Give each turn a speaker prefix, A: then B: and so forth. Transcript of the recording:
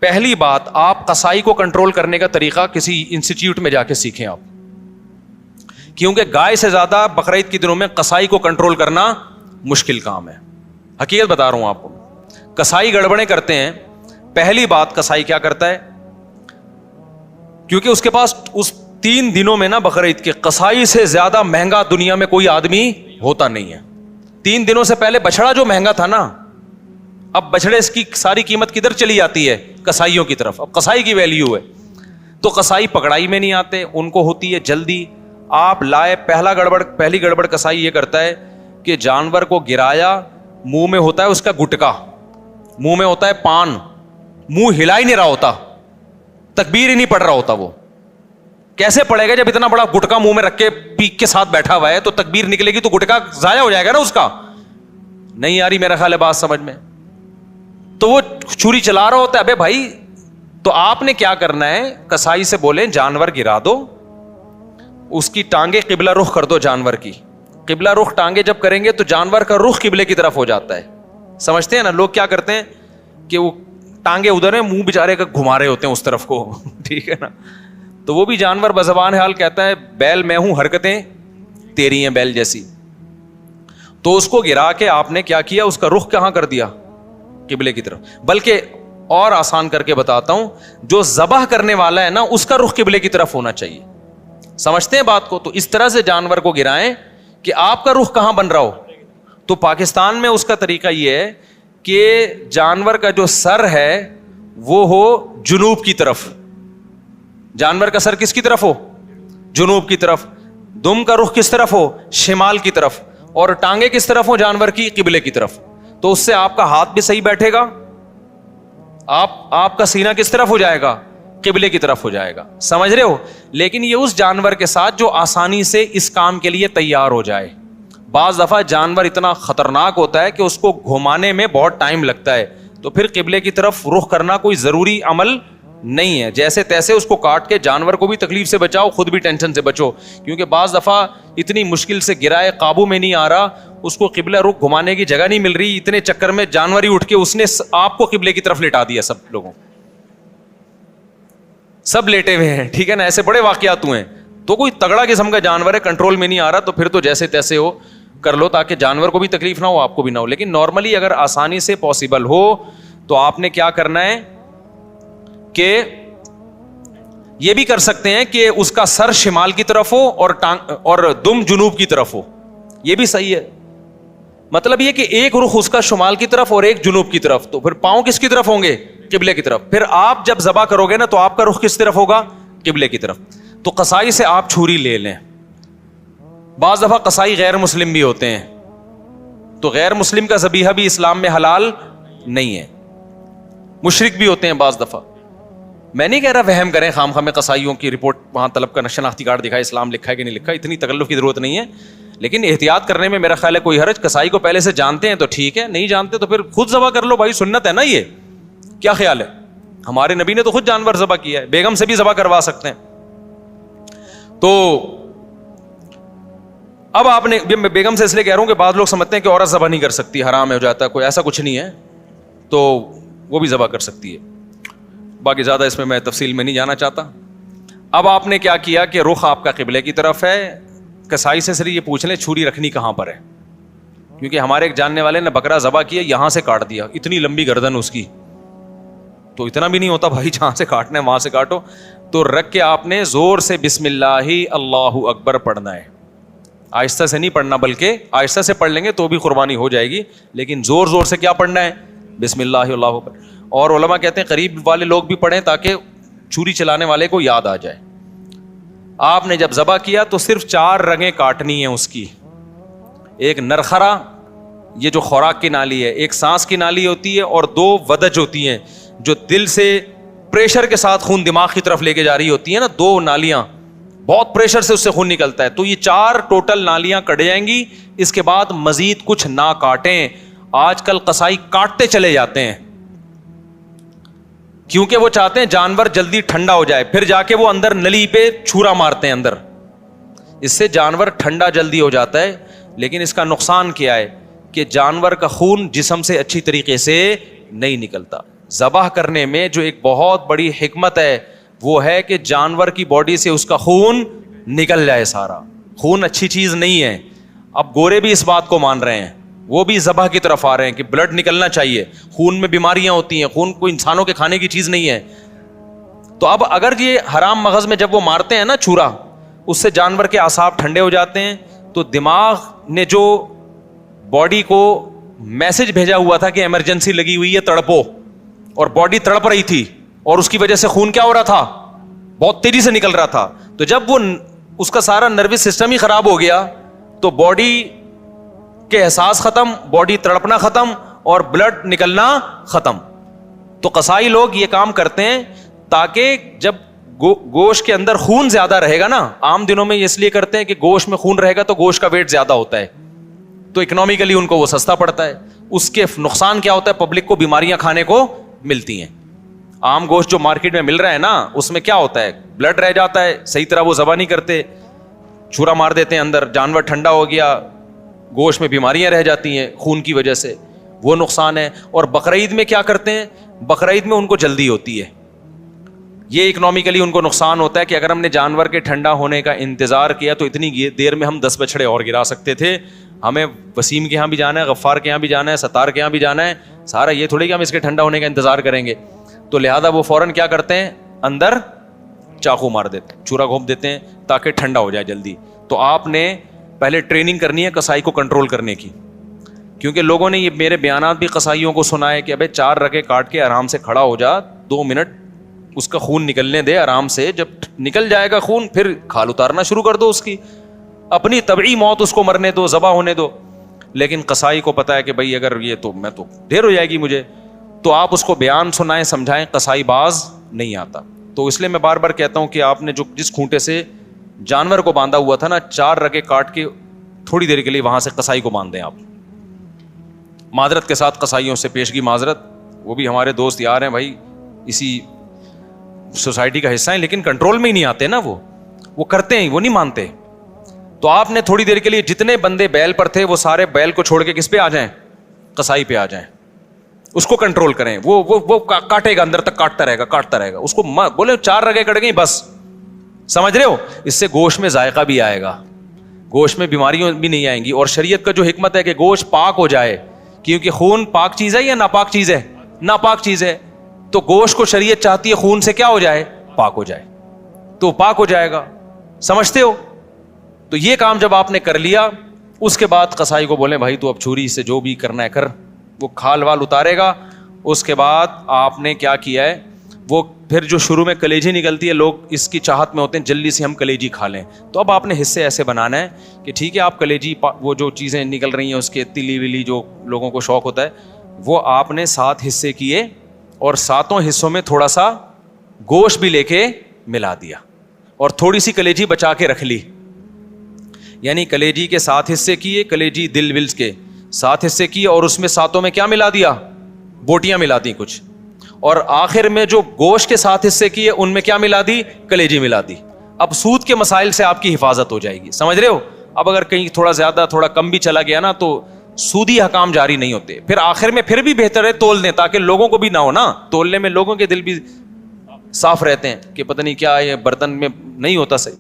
A: پہلی بات, آپ قصائی کو کنٹرول کرنے کا طریقہ کسی انسٹیٹیوٹ میں جا کے سیکھیں آپ, کیونکہ گائے سے زیادہ بقرعید کے دنوں میں قصائی کو کنٹرول کرنا مشکل کام ہے. حقیقت بتا رہا ہوں آپ کو, قصائی گڑبڑیں کرتے ہیں. پہلی بات, قصائی کیا کرتا ہے, کیونکہ اس کے پاس اس 3 دنوں میں نا بقرعید کے, قصائی سے زیادہ مہنگا دنیا میں کوئی آدمی ہوتا نہیں ہے. 3 دنوں سے پہلے بچڑا جو مہنگا تھا نا, اب بچڑے اس کی ساری قیمت کدھر چلی جاتی ہے, قصائیوں کی طرف. اب قصائی کی ویلیو ہے, تو قصائی پکڑائی میں نہیں آتے, ان کو ہوتی ہے جلدی. آپ لائے, پہلی گڑبڑ قصائی یہ کرتا ہے کہ جانور کو گرایا, منہ میں ہوتا ہے اس کا گٹکا, منہ میں ہوتا ہے پان, منہ ہلا ہی نہیں رہا ہوتا, تکبیر ہی نہیں پڑھ رہا ہوتا. وہ کیسے پڑے گا جب اتنا بڑا گٹکا منہ میں رکھ کے پیک کے ساتھ بیٹھا ہوا ہے؟ تو تکبیر نکلے گی تو گٹکا ضائع ہو جائے گا نا اس کا. نہیں آ رہی میرا خیال ہے بات سمجھ میں. تو وہ چھری چلا رہا ہوتا ہے. ابے بھائی, تو آپ نے کیا کرنا ہے, قصائی سے بولیں جانور گرا دو, اس کی ٹانگیں قبلہ رخ کر دو. جانور کی قبلہ رخ ٹانگیں جب کریں گے تو جانور کا رخ قبلے کی طرف ہو جاتا ہے. سمجھتے ہیں نا, لوگ کیا کرتے ہیں کہ وہ ٹانگیں ادھر ہیں, منہ بیچارے کا گھما رہے ہوتے ہیں اس طرف کو, ٹھیک ہے نا. تو وہ بھی جانور بزبان حال کہتا ہے بیل میں ہوں, حرکتیں تیری ہیں بیل جیسی. تو اس کو گرا کے آپ نے کیا کیا, اس کا رخ کہاں کر دیا, قبلے کی طرف. بلکہ اور آسان کر کے بتاتا ہوں, جو ذبح کرنے والا ہے نا اس کا رخ قبلے کی طرف ہونا چاہیے. سمجھتے ہیں بات کو؟ تو اس طرح سے جانور کو گرائیں کہ آپ کا رخ کہاں بن رہا ہو. تو پاکستان میں اس کا طریقہ یہ ہے کہ جانور کا جو سر ہے وہ ہو جنوب کی طرف. جانور کا سر کس کی طرف ہو, جنوب کی طرف. دم کا رخ کس طرف ہو, شمال کی طرف. اور ٹانگیں کس طرف ہو جانور کی, قبلے کی طرف. تو اس سے آپ کا ہاتھ بھی صحیح بیٹھے گا, آپ کا سینہ کس طرف ہو جائے گا, قبلے کی طرف ہو جائے گا. سمجھ رہے ہو؟ لیکن یہ اس جانور کے ساتھ جو آسانی سے اس کام کے لیے تیار ہو جائے. بعض دفعہ جانور اتنا خطرناک ہوتا ہے کہ اس کو گھمانے میں بہت ٹائم لگتا ہے, تو پھر قبلے کی طرف رخ کرنا کوئی ضروری عمل نہیں ہے. جیسے تیسے اس کو کاٹ کے جانور کو بھی تکلیف سے بچاؤ, خود بھی ٹینشن سے بچو. کیونکہ بعض دفعہ اتنی مشکل سے گرائے, قابو میں نہیں آ رہا, اس کو قبلہ رخ گھمانے کی جگہ نہیں مل رہی, اتنے چکر میں جانور ہی اٹھ کے اس نے آپ کو قبلے کی طرف لٹا دیا. سب لوگوں سب لیٹے ہوئے ہیں, ٹھیک ہے نا, ایسے بڑے واقعات ہوئے ہیں. تو کوئی تگڑا قسم کا جانور ہے, کنٹرول میں نہیں آ رہا, تو پھر تو جیسے تیسے ہو کر لو, تاکہ جانور کو بھی تکلیف نہ ہو, آپ کو بھی نہ ہو. لیکن نارملی اگر آسانی سے پاسبل ہو تو آپ نے کیا کرنا ہے کہ یہ بھی کر سکتے ہیں کہ اس کا سر شمال کی طرف ہو اور دم جنوب کی طرف ہو. یہ بھی صحیح ہے. مطلب یہ کہ ایک رخ اس کا شمال کی طرف اور ایک جنوب کی طرف. تو پھر پاؤں کس کی طرف ہوں گے, قبلے کی طرف. پھر آپ جب ذبح کرو گے نا تو آپ کا رخ کس طرف ہوگا, قبلے کی طرف. تو قصائی سے آپ چھری لے لیں. بعض دفعہ قصائی غیر مسلم بھی ہوتے ہیں, تو غیر مسلم کا ذبیحہ بھی اسلام میں حلال نہیں ہے, مشرک بھی ہوتے ہیں بعض دفعہ. میں نہیں کہہ رہا وہم کریں خام خواہ میں, قصائیوں کی رپورٹ وہاں طلب کا شناختی کارڈ دکھائے, اسلام لکھا ہے کہ نہیں لکھا, اتنی تکلف کی ضرورت نہیں ہے. لیکن احتیاط کرنے میں میرا خیال ہے کوئی حرج. قصائی کو پہلے سے جانتے ہیں تو ٹھیک ہے, نہیں جانتے تو پھر خود ذبح کر لو بھائی, سنت ہے نا یہ. کیا خیال ہے؟ ہمارے نبی نے تو خود جانور ذبح کیا ہے, بیگم سے بھی ذبح کروا سکتے ہیں. تو اب آپ نے, بیگم سے اس لیے کہہ رہا ہوں کہ بعض لوگ سمجھتے ہیں کہ عورت ذبح نہیں کر سکتی, حرام ہو جاتا ہے, کوئی ایسا کچھ نہیں ہے, تو وہ بھی ذبح کر سکتی ہے. باقی زیادہ اس میں تفصیل میں نہیں جانا چاہتا. اب آپ نے کیا کیا کہ رخ آپ کا قبلے کی طرف ہے. قصائی سے صرف یہ پوچھ لیں چھری رکھنی کہاں پر ہے, کیونکہ ہمارے ایک جاننے والے نے بکرا ذبح کیا, یہاں سے کاٹ دیا, اتنی لمبی گردن اس کی. تو اتنا بھی نہیں ہوتا بھائی, جہاں سے کاٹنا ہے وہاں سے کاٹو. تو رکھ کے آپ نے زور سے بسم اللہ اللہ اکبر پڑھنا ہے. آہستہ سے نہیں پڑھنا, بلکہ آہستہ سے پڑھ لیں گے تو بھی قربانی ہو جائے گی, لیکن زور زور سے کیا پڑھنا ہے, بسم اللہ اللہ اکبر. اور علماء کہتے ہیں قریب والے لوگ بھی پڑھیں تاکہ چھری چلانے والے کو یاد آ جائے. آپ نے جب ذبح کیا تو صرف 4 رگیں کاٹنی ہیں اس کی. ایک نرخرا, یہ جو خوراک کی نالی ہے, ایک سانس کی نالی ہوتی ہے, اور 2 ودج ہوتی ہیں جو دل سے پریشر کے ساتھ خون دماغ کی طرف لے کے جا رہی ہوتی ہیں نا, 2 نالیاں, بہت پریشر سے اس سے خون نکلتا ہے. تو یہ 4 ٹوٹل نالیاں کٹ جائیں گی. اس کے بعد مزید کچھ نہ کاٹیں. آج کل قصائی کاٹتے چلے جاتے ہیں کیونکہ وہ چاہتے ہیں جانور جلدی ٹھنڈا ہو جائے, پھر جا کے وہ اندر نلی پہ چھرا مارتے ہیں اندر. اس سے جانور ٹھنڈا جلدی ہو جاتا ہے, لیکن اس کا نقصان کیا ہے کہ جانور کا خون جسم سے اچھی طریقے سے نہیں نکلتا. ذبح کرنے میں جو ایک بہت بڑی حکمت ہے وہ ہے کہ جانور کی باڈی سے اس کا خون نکل جائے سارا. خون اچھی چیز نہیں ہے. اب گورے بھی اس بات کو مان رہے ہیں, وہ بھی ذبح کی طرف آ رہے ہیں کہ بلڈ نکلنا چاہیے, خون میں بیماریاں ہوتی ہیں, خون کوئی انسانوں کے کھانے کی چیز نہیں ہے. تو اب اگر یہ حرام مغز میں جب وہ مارتے ہیں نا چھرا, اس سے جانور کے اعصاب ٹھنڈے ہو جاتے ہیں, تو دماغ نے جو باڈی کو میسج بھیجا ہوا تھا کہ ایمرجنسی لگی ہوئی ہے تڑپو, اور باڈی تڑپ رہی تھی اور اس کی وجہ سے خون کیا ہو رہا تھا, بہت تیزی سے نکل رہا تھا, تو جب وہ اس کا سارا نروس سسٹم ہی خراب ہو گیا تو باڈی کے احساس ختم, باڈی تڑپنا ختم اور بلڈ نکلنا ختم. تو قصائی لوگ یہ کام کرتے ہیں تاکہ جب گوشت کے اندر خون زیادہ رہے گا نا, عام دنوں میں اس لیے کرتے ہیں کہ گوشت میں خون رہے گا تو گوشت کا ویٹ زیادہ ہوتا ہے, تو اکنامکلی ان کو وہ سستا پڑتا ہے. اس کے نقصان کیا ہوتا ہے, پبلک کو بیماریاں کھانے کو ملتی ہیں. عام گوشت جو مارکیٹ میں مل رہا ہے نا, اس میں کیا ہوتا ہے, بلڈ رہ جاتا ہے, صحیح طرح وہ ذبح نہیں کرتے, چھرا مار دیتے ہیں اندر, جانور ٹھنڈا ہو گیا, گوشت میں بیماریاں رہ جاتی ہیں خون کی وجہ سے, وہ نقصان ہے. اور بقرعید میں کیا کرتے ہیں, بقرعید میں ان کو جلدی ہوتی ہے, یہ اکنامکلی ان کو نقصان ہوتا ہے کہ اگر ہم نے جانور کے ٹھنڈا ہونے کا انتظار کیا تو اتنی دیر میں ہم 10 بچھڑے اور گرا سکتے تھے. ہمیں وسیم کے یہاں بھی جانا ہے, غفار کے یہاں بھی جانا ہے, ستار کے یہاں بھی جانا ہے, سارا یہ تھوڑی کہ ہم اس کے ٹھنڈا ہونے کا انتظار کریں گے. تو لہٰذا وہ فوراً کیا کرتے ہیں, اندر چاقو مار دیتے ہیں, چورا گھونپ دیتے ہیں تاکہ ٹھنڈا ہو جائے جلدی. تو آپ نے پہلے ٹریننگ کرنی ہے قصائی کو کنٹرول کرنے کی, کیونکہ لوگوں نے یہ میرے بیانات بھی قصائیوں کو سنائے کہ ابے 4 رگے کاٹ کے آرام سے کھڑا ہو جا, 2 منٹ اس کا خون نکلنے دے آرام سے, جب نکل جائے گا خون پھر کھال اتارنا شروع کر دو, اس کی اپنی طبعی موت اس کو مرنے دو, ذبح ہونے دو. لیکن قصائی کو پتا ہے کہ بھائی اگر یہ تو میں تو دیر ہو جائے گی مجھے, تو آپ اس کو بیان سنائیں, سمجھائیں, قصائی باز نہیں آتا. تو اس لیے میں بار بار کہتا ہوں کہ آپ نے جس کھونٹے سے جانور کو باندھا ہوا تھا نا, 4 رگے کاٹ کے تھوڑی دیر کے لیے وہاں سے قصائی کو باندھ دیں آپ. معذرت کے ساتھ قصائیوں سے پیشگی معذرت, وہ بھی ہمارے دوست یار ہیں بھائی, اسی سوسائٹی کا حصہ ہیں, لیکن کنٹرول میں ہی نہیں آتے نا, وہ کرتے ہیں, وہ نہیں مانتے. تو آپ نے تھوڑی دیر کے لیے جتنے بندے بیل پر تھے وہ سارے بیل کو چھوڑ کے کس پہ آ جائیں, قصائی پہ آ جائیں, اس کو کنٹرول کریں. وہ کاٹے گا, اندر تک کاٹتا رہے گا, اس کو بولے 4 رگیں کٹ گئی بس, سمجھ رہے ہو, اس سے گوشت میں ذائقہ بھی آئے گا, گوشت میں بیماریاں بھی نہیں آئیں گی. اور شریعت کا جو حکمت ہے کہ گوشت پاک ہو جائے, کیونکہ خون پاک چیز ہے یا ناپاک چیز ہے, ناپاک چیز ہے, تو گوشت کو شریعت چاہتی ہے خون سے کیا ہو جائے, پاک ہو جائے, تو پاک ہو جائے گا. سمجھتے ہو؟ تو یہ کام جب آپ نے کر لیا, اس کے بعد قصائی کو بولیں بھائی تو اب چھری سے جو بھی کرنا ہے کر, وہ کھال وال اتارے گا. اس کے بعد آپ نے کیا کیا ہے, وہ پھر جو شروع میں کلیجی نکلتی ہے, لوگ اس کی چاہت میں ہوتے ہیں جلدی سے ہم کلیجی کھا لیں. تو اب آپ نے حصے ایسے بنانا ہے کہ ٹھیک ہے آپ کلیجی, وہ جو چیزیں نکل رہی ہیں اس کے تلی ولی جو لوگوں کو شوق ہوتا ہے, وہ آپ نے 7 حصے کیے اور 7 حصوں میں تھوڑا سا گوشت بھی لے کے ملا دیا اور تھوڑی سی کلیجی بچا کے رکھ لی. یعنی کلیجی کے 7 حصے کیے, کلیجی دل ولز کے 7 حصے کیے, اور اس میں 7 میں کیا ملا دیا, بوٹیاں ملا دی کچھ, اور آخر میں جو گوشت کے 7 حصے کیے ان میں کیا ملا دی, کلیجی ملا دی. اب سود کے مسائل سے آپ کی حفاظت ہو جائے گی, سمجھ رہے ہو. اب اگر کہیں تھوڑا زیادہ تھوڑا کم بھی چلا گیا نا تو سودی حکام جاری نہیں ہوتے. پھر آخر میں پھر بھی بہتر ہے تول دیں, تاکہ لوگوں کو بھی نہ ہو نا, تولنے میں لوگوں کے دل بھی صاف رہتے ہیں کہ پتہ نہیں کیا یہ برتن میں نہیں ہوتا صحیح.